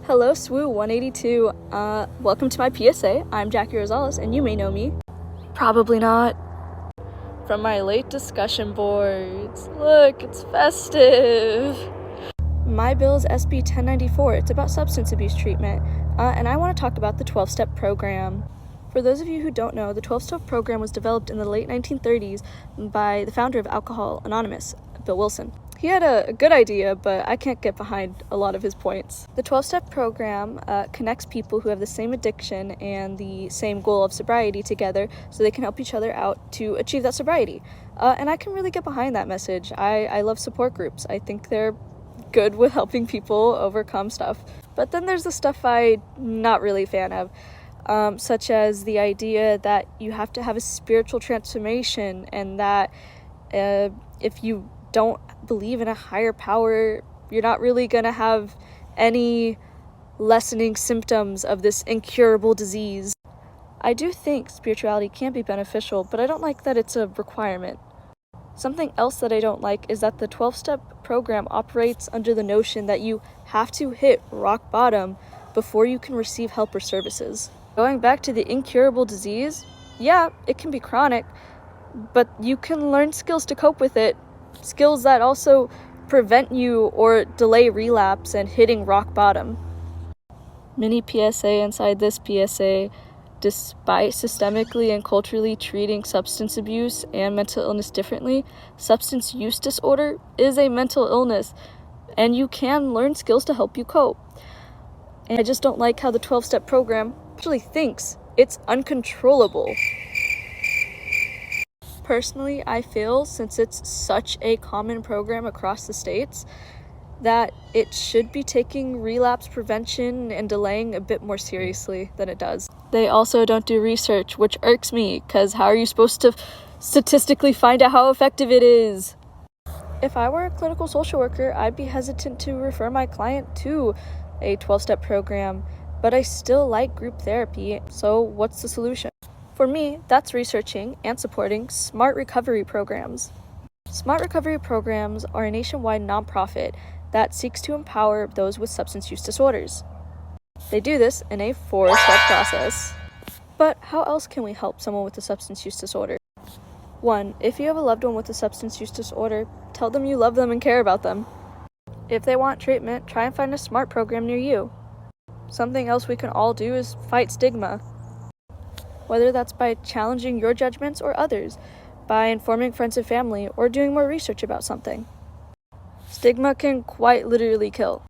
Hello, SWU 182. Welcome to my PSA. I'm Jackie Rosales, and you may know me. Probably not. From my late discussion boards. Look, it's festive. My bill is SB 1094. It's about substance abuse treatment, and I want to talk about the 12-step program. For those of you who don't know, the 12-step program was developed in the late 1930s by the founder of Alcoholics Anonymous, Bill Wilson. He had a good idea, but I can't get behind a lot of his points. The 12-step program connects people who have the same addiction and the same goal of sobriety together so they can help each other out to achieve that sobriety. And I can really get behind that message. I love support groups. I think they're good with helping people overcome stuff. But then there's the stuff I'm not really a fan of, such as the idea that you have to have a spiritual transformation and that if you don't believe in a higher power, you're not really going to have any lessening symptoms of this incurable disease. I do think spirituality can be beneficial, but I don't like that it's a requirement. Something else that I don't like is that the 12-step program operates under the notion that you have to hit rock bottom before you can receive help or services. Going back to the incurable disease, yeah, it can be chronic, but you can learn skills to cope with it. Skills that also prevent you or delay relapse and hitting rock bottom. Mini PSA inside this PSA. Despite systemically and culturally treating substance abuse and mental illness differently, substance use disorder is a mental illness, and you can learn skills to help you cope. And I just don't like how the 12-step program actually thinks it's uncontrollable. Personally, I feel, since it's such a common program across the states, that it should be taking relapse prevention and delaying a bit more seriously than it does. They also don't do research, which irks me, because how are you supposed to statistically find out how effective it is? If I were a clinical social worker, I'd be hesitant to refer my client to a 12-step program, but I still like group therapy, so what's the solution? For me, that's researching and supporting smart recovery programs. Smart recovery programs are a nationwide nonprofit that seeks to empower those with substance use disorders. They do this in a 4-step process. But how else can we help someone with a substance use disorder? 1. If you have a loved one with a substance use disorder, tell them you love them and care about them. If they want treatment, try and find a SMART program near you. Something else we can all do is fight stigma. Whether that's by challenging your judgments or others, by informing friends and family, or doing more research about something. Stigma can quite literally kill.